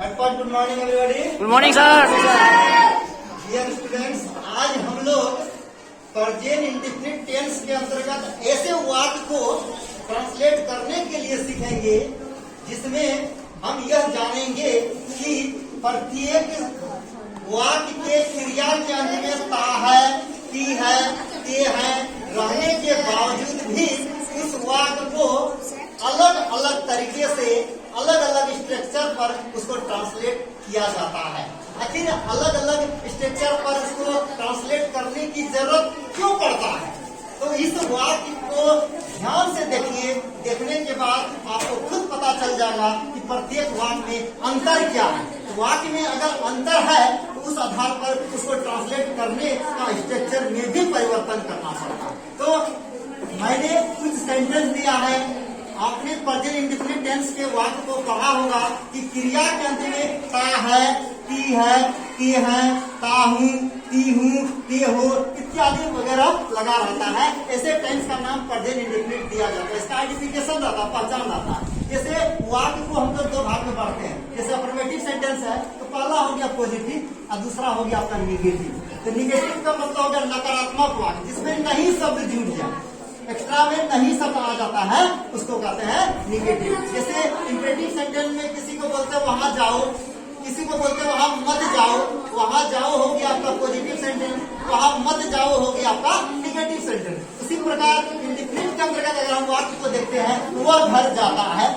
Good morning everybody. Good morning sir. Dear students, आज हम लोग प्रेजेंट इंडेफिनिट टेंस के अंतर्गत ऐसे वाक्य को ट्रांसलेट करने के लिए सीखेंगे जिसमें हम यह जानेंगे कि प्रत्येक वाक्य के क्रिया के अंत में ता है, ती है, ते है रहने के बावजूद भी उस वाक्य को अलग अलग तरीके से अलग अलग स्ट्रक्चर पर उसको ट्रांसलेट किया जाता है। आखिर अलग अलग स्ट्रक्चर पर उसको ट्रांसलेट करने की जरूरत क्यों पड़ता है? तो इस वाक्य को ध्यान से देखिए। देखने के बाद आपको खुद पता चल जाएगा कि प्रत्येक वाक्य में अंतर क्या है। तो वाक्य में अगर अंतर है तो उस आधार पर उसको ट्रांसलेट करने का स्ट्रक्चर में भी परिवर्तन करना पड़ता है। तो मैंने कुछ सेंटेंस दिया है, आपने प्रेजेंट इंडेफिनिट टेंस के वाक्य को पढ़ा होगा कि क्रिया के अंत में ता है, ती है, ते है, ता हूँ, ती हूँ, ते हो इत्यादि वगैरह लगा रहता है। ऐसे टेंस का नाम प्रेजेंट इंडेफिनिट दिया जाता है। इसका आइडेंटिफिकेशन रहता है, पहचान रहता है। जैसे वाक्य को हम लोग दो भाग में बांटते हैं। जैसे अफर्मेटिव सेंटेंस है तो पहला हो गया पॉजिटिव और दूसरा हो गया आपका निगेटिव। तो निगेटिव का मतलब हो गया नकारात्मक वाक्य जिसमें नहीं शब्द जुड़ जाए, एक्स्ट्रा में नहीं शब्द आ जाता है, उसको कहते हैं निगेटिव। जैसे इंपेरेटिव सेंटेंस में किसी को बोलते हैं वहां जाओ, किसी को बोलते हैं वहां मत जाओ। वहां जाओ हो गया आपका पॉजिटिव सेंटेंस, वहां मत जाओ हो गया आपका निगेटिव सेंटेंस। उसी प्रकार इंडेफिनिट के अंतर्गत अगर हम वाक्य को देखते हैं, वह घर जाता है,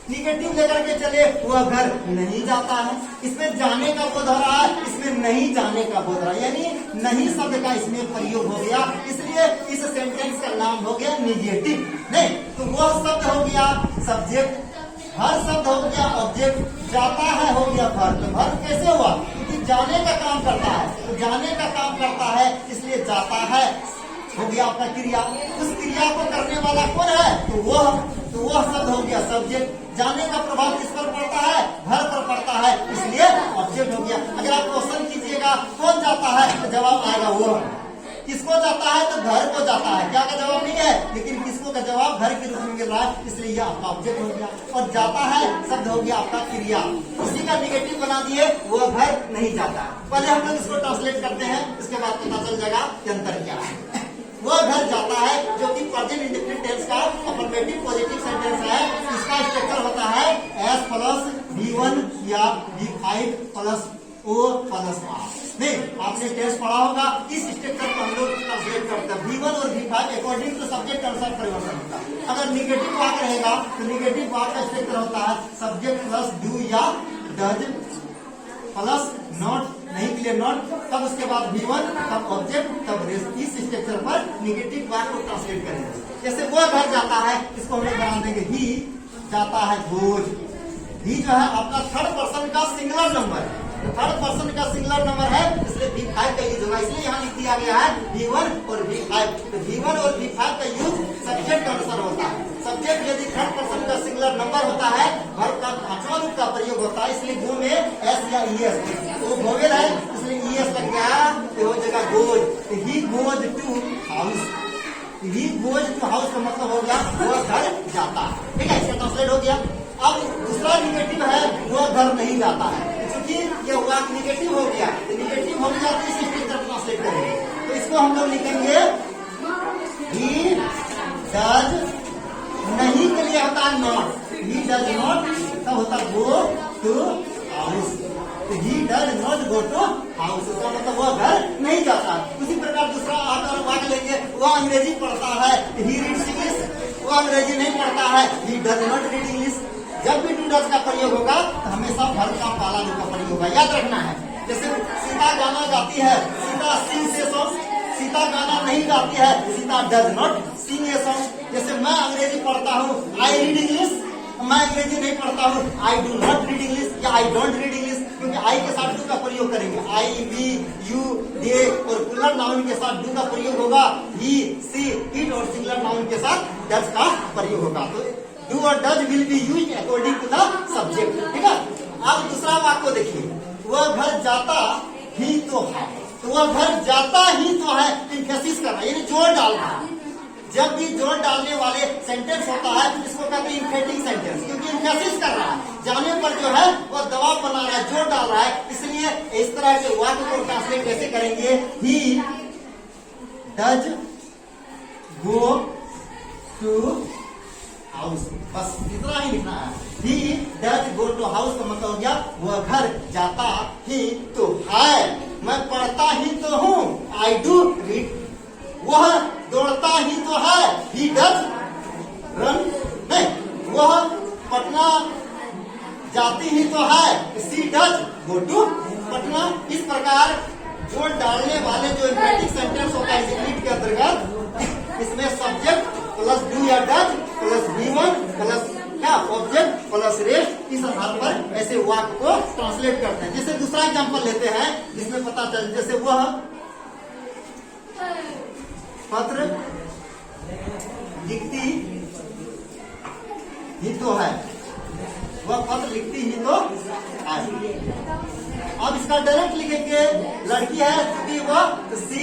निगेटिव लेकर के चले वह घर नहीं जाता है। इसमें जाने का बोध हो रहा है, इसमें नहीं जाने का बोध रहा है, यानी नहीं शब्द का इसमें प्रयोग हो गया, इसलिए इस सेंटेंस का नाम हो गया निगेटिव। नहीं तो वह शब्द हो गया सब्जेक्ट, हर शब्द हो गया ऑब्जेक्ट, जाता है हो गया वर्ब। तो वर्ब कैसे हुआ? क्योंकि जाने का काम करता है, तो जाने का काम करता है इसलिए जाता है हो गया आपका क्रिया। उस क्रिया को करने वाला कौन है? तो वह शब्द हो गया सब्जेक्ट। जाने का प्रभाव किस पर पड़ता है? घर पर पड़ता है, इसलिए ऑब्जेक्ट हो गया। अगर आप क्वेश्चन कीजिएगा कौन जाता है तो जवाब आएगा वो। किसको जाता है तो घर को जाता है, क्या का जवाब नहीं है, लेकिन किसको का जवाब घर के रूप में मिल रहा है, इसलिए यह आपका ऑब्जेक्ट हो गया। और जाता है शब्द हो गया आपका क्रिया, उसी का निगेटिव बना दिए, वो घर नहीं जाता है। पहले हम लोग इसको ट्रांसलेट करते हैं, इसके बाद पता चल जाएगा कि अंतर क्या है। वह घर जाता है जो कि प्रेजेंट इंडेफिनिट टेंस का अफर्मेटिव पॉजिटिव सेंटेंस है। इसका स्ट्रक्चर होता है S प्लस V1 या V5 plus O plus R। नहीं, आपने टेंस पढ़ा होगा, इस स्ट्रक्चर को हम लोग ट्रांसलेट करते हैं। V1 और V5 अकॉर्डिंग टू सब्जेक्ट के अनुसार परिवर्तन होता है। अगर निगेटिव वाक्य रहेगा तो निगेटिव वाक्य का स्ट्रक्चर होता है सब्जेक्ट प्लस डू या डज प्लस नॉट, नहीं के लिए नॉट, तब उसके बाद V1, तब ऑब्जेक्ट, तब रेस्ट। इस स्ट्रक्चर पर निगेटिव वाक्य को ट्रांसलेट करेंगे। जैसे वो घर जाता है, इसको हम लोग बना देंगे ही जाता है गोज। ही जो है आपका थर्ड पर्सन का सिंगुलर नंबर है, थर्ड पर्सन का सिंगुलर नंबर है, इसलिए V5 का यूज होगा। इसलिए यहाँ लिख दिया गया है V1 और V5। तो V1 और V5 का यूज सब्जेक्ट के अनुसार होता है। सब्जेक्ट यदि थर्ड पर्सन का सिंगुलर नंबर होता है, वर्ब का पांचवा रूप का प्रयोग होता है, इसलिए गो में S या ES, वो वोवेल है इसलिए ES लग गया, तो हो जाएगा goes. He goes to house, he goes to house का मतलब हो गया वो घर जाता है। ठीक है, इसका ट्रांसलेट हो गया। अब दूसरा निगेटिव है वो घर नहीं जाता है, क्योंकि ये वाक्य निगेटिव हो गया, निगेटिव हो गया तो इस स्ट्रक्चर ट्रांसलेट करेंगे। तो इसको हम लोग लिखेंगे ही डज, नहीं के लिए होता है नॉट, ही डज नॉट, तब होता है गो टू हाउस। तो he does not go to house, इसका मतलब वह घर नहीं जाता। उसी प्रकार दूसरा आप वाक्य लेंगे, वह अंग्रेजी पढ़ता है, ही रीड्स इंग्लिश, वो अंग्रेजी नहीं पढ़ता है, he does not read English. जब भी डू डज का प्रयोग होगा तो हमेशा वर्ब का पहला रूप का प्रयोग होगा, याद रखना है। जैसे सीता गाना गाती है, Sita sing a song, Sita गाना नहीं गाती है, Sita does not sing a song. जैसे मैं अंग्रेजी पढ़ता हूँ, आई रीड इंग्लिश, मैं अंग्रेजी नहीं पढ़ता हूँ, I do not read English या आई डोंट रीड इंग्लिश, क्योंकि आई के साथ डू का प्रयोग करेंगे। आई, वी, यू, दे और प्लूरल नाउन के साथ डू का प्रयोग होगा, ही, सी, इट और सिंगुलर नाउन के साथ डज का प्रयोग होगा। तो डू और does will be used according to the subject. ठीक है, अब दूसरा वाक्य को देखिए, वह घर जाता ही तो है, तो वह घर जाता ही तो है, एम्फेसिस करना यानी जोर डालना। जब भी जोर डालने वाले सेंटेंस होता है इसको कहते हैं इम्फेटिक सेंटेंस, क्योंकि एम्फेसिस कर रहा है, जाने पर जो है वह दबाव बना रहा होता है, इसलिए इस तरह के वाक्य को ट्रांसलेट कैसे करेंगे? He does go to house, बस इतना ही लिखना है। He does go to house का मतलब हो गया वह घर जाता ही तो है, मैं पढ़ता ही तो हूँ, आई डू रीड, वह दौड़ता ही तो है, ही डज रन, नहीं, वह पटना जाती ही तो है, she does go to Patna. इस प्रकार जोड़ डालने वाले जो इम्पैरेटिव सेंटेंस होता है इस के अंतर्गत, इसमें सब्जेक्ट प्लस डू या डज प्लस V1 प्लस क्या ऑब्जेक्ट प्लस रेस्ट, इस आधार पर ऐसे वाक्य को ट्रांसलेट करते हैं। जैसे दूसरा एग्जांपल लेते हैं जिसमें पता चल, जैसे वह पत्र लिखती ही तो है, वह पत्र लिखती ही तो है। अब इसका डायरेक्ट लिखेंगे, लड़की है क्योंकि वह सी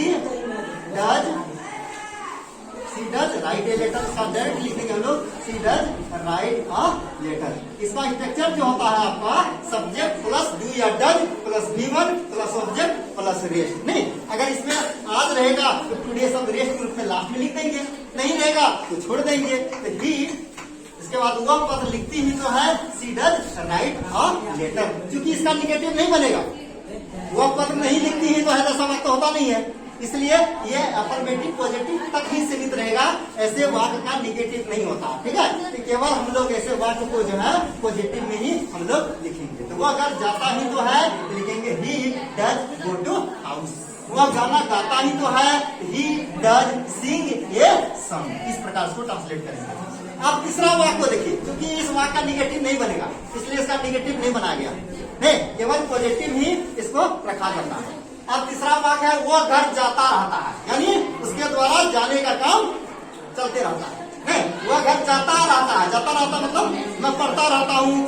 डज राइट ए लेटर, इसका डायरेक्ट लिखेंगे हम लोग, सी डज राइट अ लेटर। इसका स्ट्रक्चर जो होता है आपका सब्जेक्ट प्लस डू या does plus V1 plus object plus rest. नहीं, अगर इसमें आज रहेगा तो टुडे सब रेस्ट ग्रुप में लास्ट में लिख देंगे, नहीं रहेगा तो छोड़ देंगे। तो ही, इसके बाद वह पत्र लिखती ही तो है, she does right a letter, क्योंकि इसका निगेटिव नहीं बनेगा, वह पत्र नहीं लिखती ही तो है ऐसा वाक्य होता नहीं है, इसलिए ये अफर्मेटिव पॉजिटिव तक ही सीमित रहेगा, ऐसे वाक्य का निगेटिव नहीं होता। ठीक है, तो केवल हम लोग ऐसे वाक्य को जो है पॉजिटिव में ही हम लोग लिखेंगे। तो वो अगर जाता ही तो है तो लिखेंगे he does go to house, वह गाना गाता ही तो है, he does Singh a song. इस प्रकार से ट्रांसलेट करेंगे। अब तीसरा वाक्य को देखिए, क्योंकि इस वाक्य का निगेटिव नहीं बनेगा इसलिए इसका निगेटिव नहीं बनाया गया, नहीं, केवल पॉजिटिव ही इसको रखा जाता है। अब तीसरा वाक्य है वह घर जाता रहता है, यानी उसके द्वारा जाने का काम चलते रहता है। नहीं, वह घर जाता रहता है, जाता रहता मतलब मैं पढ़ता रहता हूँ,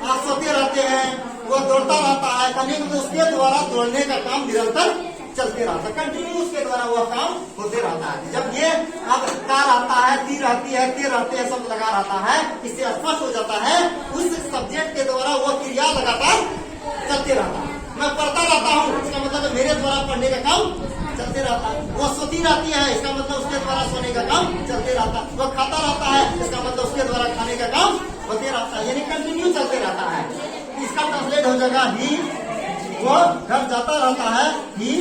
आप सोते रहते हैं, वह दौड़ता रहता है, यानी तो उसके द्वारा दौड़ने का काम निरंतर चलते रहता है, कंटिन्यू उसके द्वारा वह काम होते रहता है। जब ये अब का रहता है, ती रहती है, ते रहते हैं, सब लगा रहता है, इससे स्पष्ट हो जाता है उस सब्जेक्ट के द्वारा वह क्रिया लगातार चलते रहता है। मैं पढ़ता रहता हूँ, इसका मतलब मेरे द्वारा पढ़ने का काम चलते रहता है। वो सोती रहती है, इसका मतलब उसके द्वारा सोने का काम चलते रहता है। वो खाता रहता है, इसका मतलब उसके द्वारा खाने का काम होते रहता है, यानी कंटिन्यू चलते रहता है। इसका ट्रांसलेट हो जाएगा ही, वो घर जाता रहता है, ही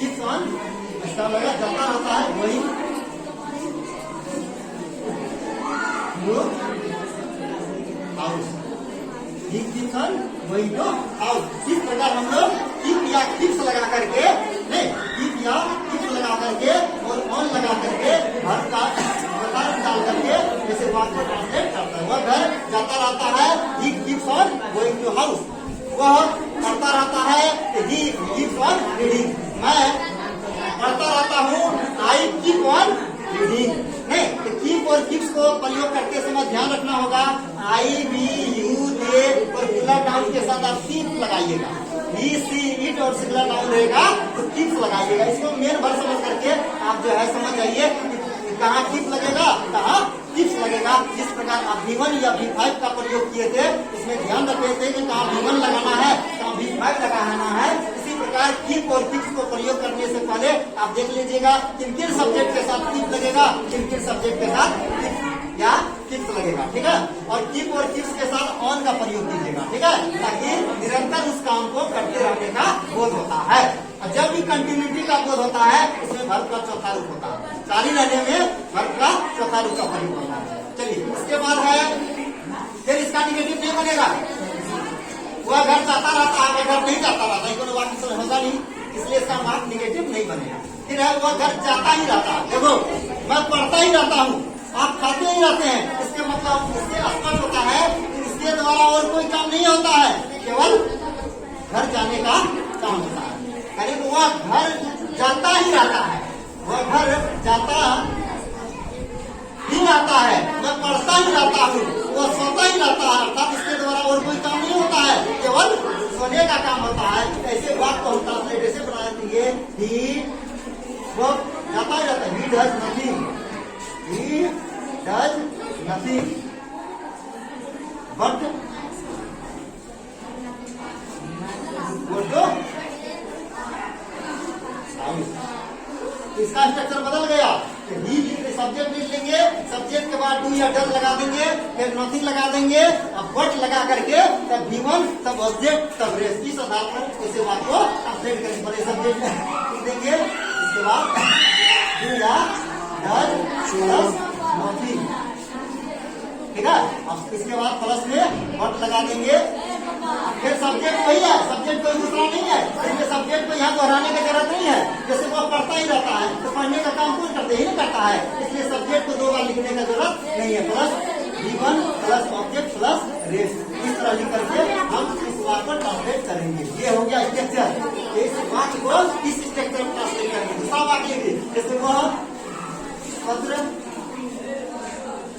keeps on इसका लगा जाता रहता है, वही हाउस, वही तो हाउस। इस प्रकार हम लोग कीप या कीप्स लगा करके, नहीं, कीप या कीप्स लगा करके और ऑन लगा करके घर का डाल करके जैसे वाक्य ट्रांसलेट करता है। वह घर जाता रहता है, he keeps on going to house, वह पढ़ता रहता है, ही कीप्स ऑन रीडिंग, मैं पढ़ता रहता हूँ, आई कीप ऑन रीडिंग। नहीं, तो कीप और कीप्स को प्रयोग करते समय ध्यान रखना होगा, आई वी यू दे और सिंगुलर नाउन के साथ आप कीप लगाइएगा, ही सी इट और सिंगुलर नाउन रहेगा तो कीप्स लगाइएगा। इसको मेन वर्ड समझ करके आप जो है समझ जाइए कहाँ कीप लगेगा, कहाँ कीप्स लगेगा। जिस प्रकार आप V1 या V5 का प्रयोग किए थे उसमें ध्यान रख रहे थे कि कहाँ V1 लगाना है, कहाँ V5 लगाना है। इसी प्रकार कीप और कीप्स को प्रयोग करने से पहले आप देख लीजिएगा किन किन सब्जेक्ट के साथ कीप लगेगा, किन किन सब्जेक्ट के साथ कीप या कीप्स लगेगा। ठीक है, और कीप और कीप्स के साथ ऑन का प्रयोग कीजिएगा, ठीक है, ताकि निरंतर उस काम को करते रहने का बोध होता है। और जब भी कंटिन्यूटी का बोध होता है उसमें वर्ब का चौथा रूप होता है, जारी रहने में वर्ब का चौथा रूप का प्रयोग होता है। चलिए, उसके बाद है फिर इसका निगेटिव नहीं बनेगा, वह घर जाता रहता है, घर नहीं जाता रहता है, कोई वाक्य होगा नहीं, इसलिए इसका मार्क निगेटिव नहीं बनेगा। फिर है वह घर जाता ही रहता है, देखो मैं पढ़ता ही रहता हूँ, आप खाते ही रहते हैं, इसके मतलब इससे स्पष्ट होता है कि इसके द्वारा और कोई काम नहीं होता है, केवल घर जाने का काम होता है। यानी वह घर जाता ही रहता है, वह घर जाता ही रहता है, मैं पढ़ता ही रहता हूँ, वह सोता ही रहता है, अर्थात इसके द्वारा और कोई वाक्य को हम ट्रांसलेट ऐसे बना देंगे, ही वो जाता ही जाता है, he does nothing, he does nothing but वो जो इसका स्ट्रक्चर बदल गया। ही सब्जेक्ट लिख लेंगे, सब्जेक्ट के बाद डू या डज लगा देंगे, फिर नथिंग लगा देंगे, अब बट लगा करके तब V1 तब ऑब्जेक्ट तब रेस्ट। इस आधार पर इसे बात को ट्रांसलेट करेंगे। पहले सब्जेक्ट लिख देंगे, इसके बाद डू या डज प्लस नथिंग, ठीक है। अब इसके बाद प्लस में बट लगा देंगे, फिर सब्जेक्ट वही है, सब्जेक्ट कोई दूसरा नहीं है, इसलिए सब्जेक्ट को यहाँ दोहराने की जरूरत नहीं है। जैसे वो पढ़ता ही रहता है तो पढ़ने का काम कौन करते ही नहीं करता है, इसलिए सब्जेक्ट को 2 बार लिखने की जरूरत नहीं है। Plus V1 plus object plus rest, इस तरह लिख करके हम इस वाक्य को ट्रांसलेट करेंगे। ये हो गया स्ट्रक्चर। इस वाक्य को इस स्ट्रक्चर में ट्रांसलेट करेंगे। दूसरा वाक्य भी जैसे वह पत्र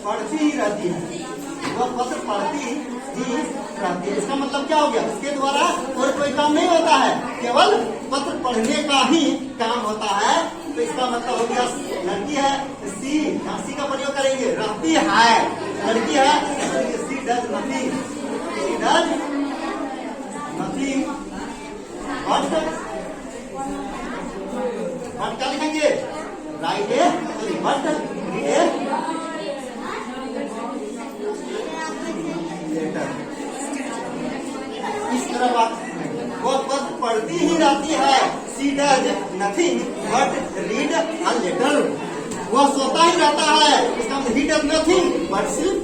पढ़ती ही रहती है, वह पत्र पढ़ती ही रहती है। इसका मतलब क्या हो गया, उसके द्वारा और कोई काम नहीं होता है, केवल पत्र पढ़ने का ही काम होता है। तो इसका मतलब हो गया लड़की है, सी का प्रयोग करेंगे, रहती है, लड़की है, she does nothing, she does nothing but क्या लिखेंगे, राइट ए बट इस तरह बात, वो बस पढ़ती ही रहती है, she does nothing but read a letter, वह सोता ही रहता है, इसका मतलब he does nothing but sleep.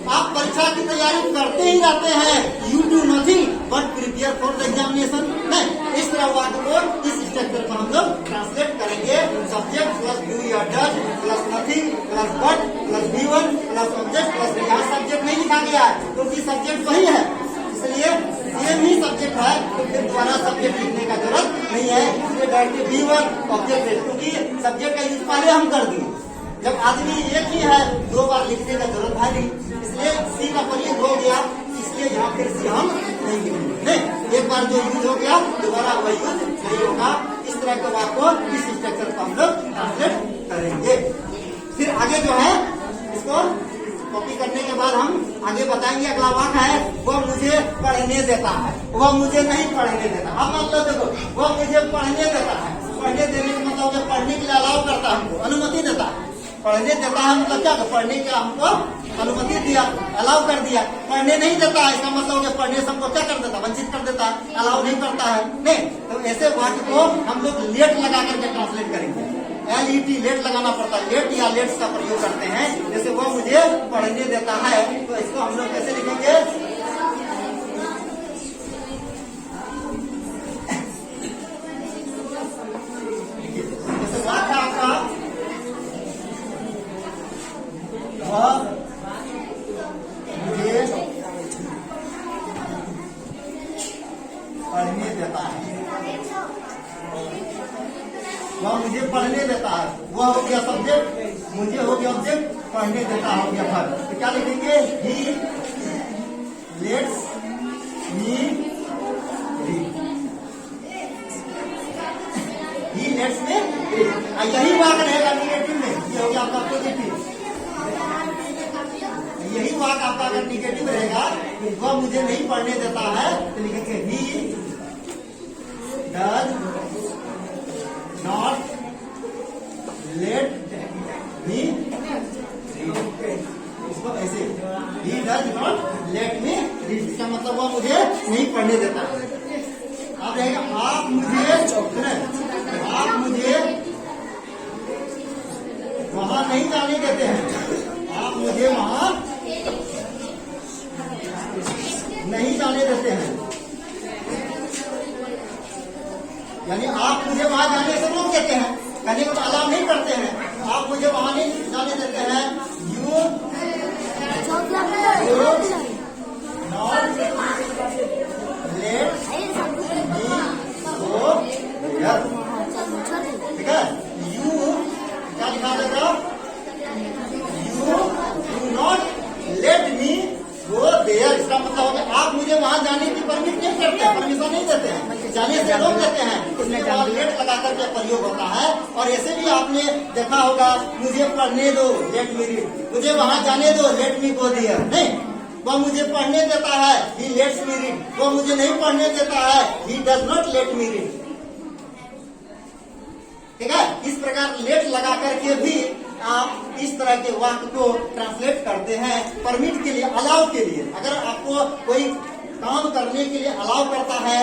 आप परीक्षा की तैयारी करते ही रहते हैं, you do nothing but prepare for the examination. नहीं, इस तरह वाक्य को इस स्ट्रक्चर पर हम लोग ट्रांसलेट करेंगे। सब्जेक्ट प्लस डू या does plus nothing plus but plus V1 plus object plus, यहाँ सब्जेक्ट नहीं लिखा गया है क्योंकि सब्जेक्ट वही है, इसलिए सेम ही सब्जेक्ट है, तो फिर दोबारा सब्जेक्ट लिखने का जरूरत नहीं है। इसलिए डायरेक्ट V1 ऑब्जेक्ट, क्योंकि सब्जेक्ट का यूज पहले हम कर दिए। जब आदमी एक ही है 2 बार लिखने का जरूरत है नहीं, इसलिए सी का प्रयोग हो गया, इसलिए यहाँ फिर से हम नहीं लिखेंगे। नहीं, एक बार जो यूज हो गया दोबारा वह यूज नहीं होगा। इस तरह के वाक्य को इस स्ट्रक्चर को हम लोग ट्रांसलेट करेंगे। फिर आगे जो है इसको कॉपी करने के बाद हम आगे बताएंगे। अगला वाक्य है, वह मुझे पढ़ने देता है, वह मुझे नहीं पढ़ने देता। अब मान लो देखो, वह मुझे पढ़ने देता है, पढ़ने देने का मतलब पढ़ने के लिए अलाउ करता है, हमको अनुमति देता है। पढ़ने देता है मतलब क्या, पढ़ने का हमको अनुमति दिया, अलाउ कर दिया। पढ़ने नहीं देता है इसका मतलब पढ़ने से हमको क्या कर देता, वंचित कर देता है, अलाउ नहीं करता है। नहीं, तो ऐसे वाक्य को हम लोग लेट लगा करके ट्रांसलेट करेंगे। LET लेट लगाना पड़ता है, लेट या लेट्स का प्रयोग करते हैं। जैसे वो मुझे पढ़ने देता है, तो इसको हम लोग कैसे लिखेंगे, जैसे वाक्य आपका वह मुझे पढ़ने देता है, वह मुझे पढ़ने देता है, वह हो गया सब्जेक्ट, मुझे हो गया ऑब्जेक्ट, पढ़ने देता हो गया वर्ब। तो क्या लिखेंगे, he lets me read, he lets me read. यही वाक्य रहेगा निगेटिव में, ये हो गया आपका पॉजिटिव। यही वाक्य आपका अगर निगेटिव रहेगा, वह मुझे नहीं पढ़ने देता है, तो लिखेंगे he does not let me read. इसको ऐसे, ही does not let me read, इसका मतलब वह मुझे नहीं पढ़ने देता है। अब रहेगा, आप मुझे वहां नहीं जाने देते हैं, आप मुझे वहां नहीं जाने देते हैं, यानी आप मुझे वहां जाने से रोक देते हैं, कहने को अलाउ नहीं करते हैं, आप मुझे वहां नहीं जाने देते हैं। You not let me go there, ठीक है। यू क्या लिखा देगा, you do not let me go there, इसका मतलब है आप मुझे वहाँ जाने की परमिट नहीं करते हैं, परमिशन नहीं देते हैं, जाने से रोक देते हैं। उसमें वहाँ लेट लगा करके प्रयोग होता है। और ऐसे भी आपने देखा होगा, मुझे पढ़ने दो, लेट मी रीड, मुझे वहाँ जाने दो, लेट मी गो देयर। नहीं, वह मुझे पढ़ने देता है, ही लेट्स मी रीड, वो मुझे नहीं पढ़ने देता है, he does not let me read. ठीक है, इस प्रकार लेट लगा करके भी आप इस तरह के वाक्य को ट्रांसलेट करते हैं परमिट के लिए, अलाउ के लिए। अगर आपको कोई काम करने के लिए अलाउ करता है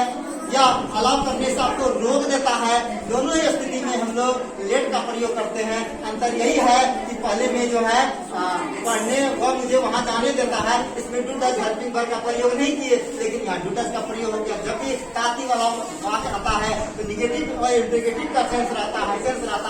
या अलाउ करने से आपको रोक देता है, दोनों ही स्थिति में हम लोग लेट का प्रयोग करते हैं। अंतर यही है कि पहले में जो है पढ़ने, वह मुझे वहां जाने देता है, इसमें डू डज हेल्पिंग वर्ब का प्रयोग नहीं किए, लेकिन यहाँ डू डज का प्रयोग हो गया। जब भी ताती वाला वाक्य आता है तो निगेटिव और इंटीग्रेटिव का सेंस रहता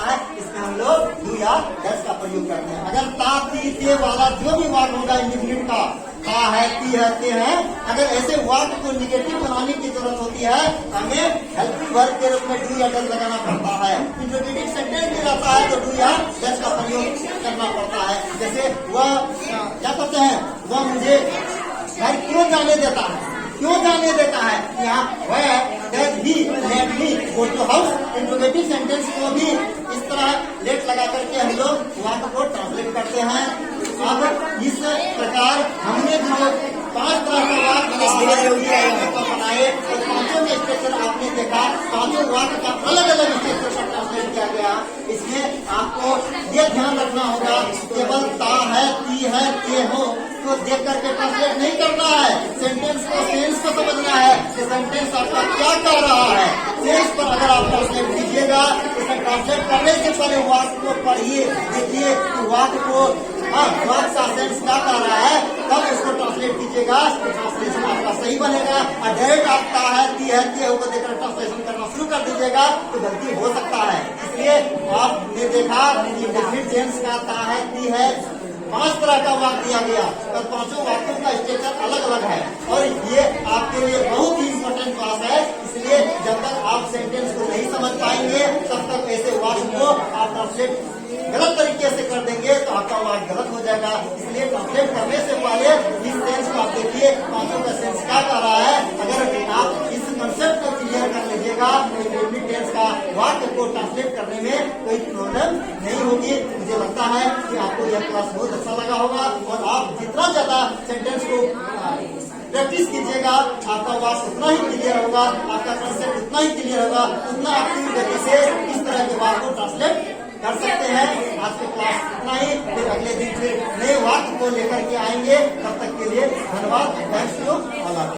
है, इसमें हम लोग डू या डज का प्रयोग करते हैं। अगर ताती ते वाला जो भी वाक्य होगा इंडिफिनिट का है, ती है, ते है, अगर ऐसे वाक्य को निगेटिव बनाने की जरूरत होती है, हमें हेल्पिंग वर्ब के रूप में डू या डज लगाना पड़ता है। इंट्रोगेटिव सेंटेंस भी रहता है तो डू या डज का प्रयोग करना पड़ता है। जैसे वह क्या कहते हैं, वह मुझे घर क्यों जाने देता है, क्यों जाने देता है, यहाँ वह does he let me go to house. Interrogative sentence को भी इस तरह लेट लगा करके हम लोग वाक्य को ट्रांसलेट करते हैं। अब इस प्रकार हमने जो 5 तरह का वाक्य बनाए, तो पांचों में स्ट्रक्चर आपने देखा, पांचों वाक्य का अलग अलग स्ट्रक्चर से ट्रांसलेट किया गया। इसमें आपको ये ध्यान रखना होगा, केवल ता है, ती है, ते हो को देख करके ट्रांसलेट नहीं करना है, सेंटेंस को, सेंस को समझना है कि सेंटेंस आपका क्या कह रहा है। सेंस पर अगर आप ट्रांसलेट कीजिएगा, इसे ट्रांसलेट करने से पहले वाक्य को पढ़िए, देखिए वाक्य को, वाक्य का सेंस क्या कह रहा है, तब इसको ट्रांसलेट कीजिएगा, ट्रांसलेशन आपका सही बनेगा। और डायरेक्ट आपका है, ती है, ते हो को देखकर ट्रांसलेशन करना शुरू कर दीजिएगा तो गलती हो सकता है। इसलिए आपने देखा कि डेफिनेट टेंस का ता है, ती है, 5 तरह का वाक्य दिया गया और पांचों वाक्यों का स्ट्रक्चर अलग अलग है। और ये आपके लिए बहुत ही इम्पोर्टेंट बात है। इसलिए जब तक आप सेंटेंस को नहीं समझ पाएंगे, तब तक ऐसे वाक्य को आप ट्रांसलेट गलत तरीके से कर देंगे तो आपका वाक्य गलत हो जाएगा। इसलिए ट्रांसलेट करने से पहले इस सेंस को आप देखिए, पांचों का सेंस क्या कर रहा है। अगर आप इस कंसेप्ट को क्लियर कर लीजिएगा तो डेफिनिट टेंस का वाक्य को ट्रांसलेट करने में कोई प्रॉब्लम नहीं होगी। मुझे लगता है कि आपको यह क्लास बहुत अच्छा लगा होगा और आप जितना ज्यादा सेंटेंस को प्रैक्टिस कीजिएगा, आपका वाक्य उतना ही क्लियर होगा, आपका कंसेप्ट उतना ही क्लियर होगा, उतना आपकी गति से इस तरह के वाक्य को ट्रांसलेट कर सकते हैं। आज के क्लास इतना ही, फिर अगले दिन फिर नए वाक्य को लेकर के आएंगे। तब तक के लिए धन्यवाद। Thanks you.